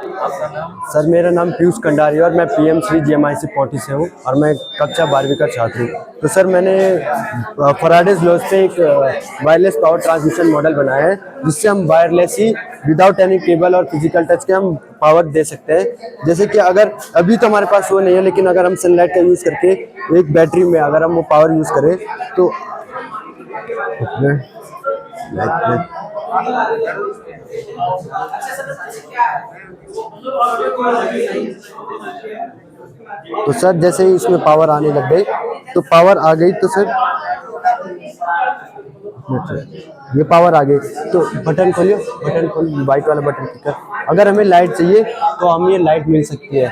आपका नाम? सर मेरा नाम पीयूष कंडारी और मैं पीएम श्री जीएमआईसी पौटी से हूँ और मैं कक्षा 12वीं का छात्र हूँ। तो सर मैंने फराडेज लॉज से एक वायरलेस पावर ट्रांसमिशन मॉडल बनाया है जिससे हम वायरलेस ही विदाउट एनी केबल और फिजिकल टच के हम पावर दे सकते हैं। जैसे कि अगर अभी तो हमारे पास वो नहीं है, लेकिन अगर हम सनलाइट का यूज़ करके एक बैटरी में अगर हम वो पावर यूज़ करें तो सर जैसे ही इसमें पावर आने लग गई तो पावर आ गई तो सर ये पावर आ गई तो बटन खोलियो, बटन खोल, वाइट वाला बटन क्लिक कर। अगर हमें लाइट चाहिए तो हम ये लाइट मिल सकती है।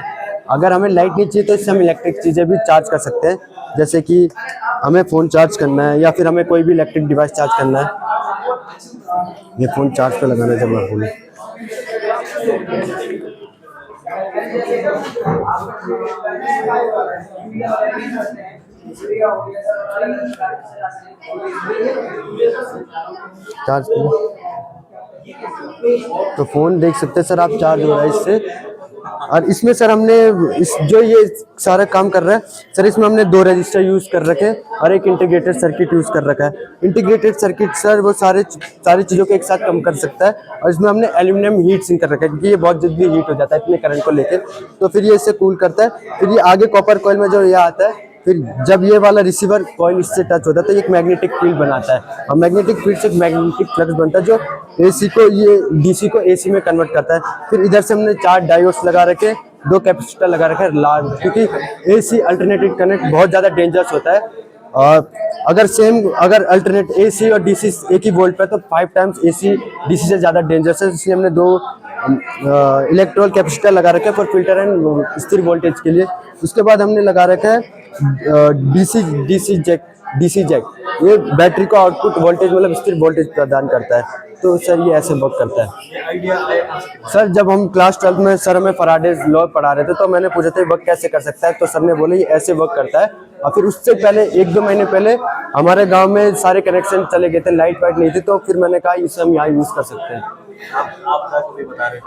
अगर हमें लाइट नहीं चाहिए तो इससे हम इलेक्ट्रिक चीज़ें भी चार्ज कर सकते हैं, जैसे कि हमें फ़ोन चार्ज करना है या फिर हमें कोई भी इलेक्ट्रिक डिवाइस चार्ज करना है। ये फ़ोन चार्ज पे लगाना है जब मैं बोलूँ। चार्ज तो फ़ोन देख सकते हैं सर आप, चार्ज हो रहा है इससे। और इसमें सर हमने इस जो ये सारा काम कर रहा है सर, इसमें हमने 2 रजिस्टर यूज़ कर रखे हैं और एक इंटीग्रेटेड सर्किट यूज़ कर रखा है। इंटीग्रेटेड सर्किट सर वो सारी चीज़ों को एक साथ कम कर सकता है और इसमें हमने एल्यूमिनियम हीट सिंक कर रखा है क्योंकि ये बहुत जल्दी हीट हो जाता है इतने करंट को लेकर। तो फिर ये इससे कूल करता है। फिर ये आगे कॉपर कॉइल में जो ये आता है, फिर जब ये वाला रिसीवर कॉइल इससे टच होता है तो एक मैग्नेटिक फील्ड बनाता है और मैग्नेटिक फील्ड से एक मैग्नेटिक फ्लक्स बनता है जो एसी को ये डीसी को एसी में कन्वर्ट करता है। फिर इधर से हमने 4 डायोड्स लगा रखे, 2 कैपेसिटर लगा रखे हैं लार्ज, क्योंकि एसी अल्टरनेटिव कनेक्ट बहुत ज़्यादा डेंजरस होता है। और अगर अल्टरनेट एसी और डीसी एक ही वोल्ट पे तो 5 टाइम्स एसी डीसी से ज़्यादा डेंजरस है। इसलिए हमने 2 इलेक्ट्रोल कैपेसिटर लगा रखे हैं फॉर फिल्टर एंड स्थिर वोल्टेज के लिए। उसके बाद हमने लगा रखा है डीसी जैक, ये बैटरी को आउटपुट वोल्टेज मतलब स्थिर वोल्टेज प्रदान करता है। तो सर ये ऐसे वर्क करता है। सर जब हम क्लास 12 में सर हमें फराडेज लॉ पढ़ा रहे थे तो मैंने पूछा था वर्क कैसे कर सकता है, तो सर ने बोले ये ऐसे वर्क करता है। और फिर उससे पहले 1-2 महीने पहले हमारे गांव में सारे कनेक्शन चले गए थे, लाइट वाइट नहीं थी, तो फिर मैंने कहा इसे हम यहाँ यूज़ कर सकते हैं। आपदा को भी बता रहे थे।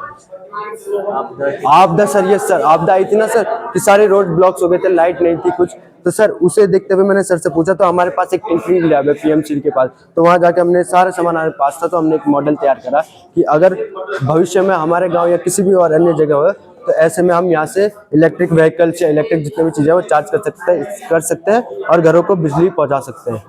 आपदा सर, ये सर आपदा आई थी ना सर कि सारे रोड ब्लॉक्स हो गए थे, लाइट नहीं थी कुछ, तो सर उसे देखते हुए मैंने सर से पूछा तो हमारे पास एक टिंकरिंग लैब है पीएमसी के पास, तो वहाँ जाके हमने सारा सामान हमारे पास था, तो हमने एक मॉडल तैयार करा कि अगर भविष्य में हमारे गांव या किसी भी और अन्य जगह हो तो ऐसे में हम यहाँ से इलेक्ट्रिक व्हीकल्स या इलेक्ट्रिक जितने भी चीज़ें वो चार्ज कर सकते हैं और घरों को बिजली पहुँचा सकते हैं।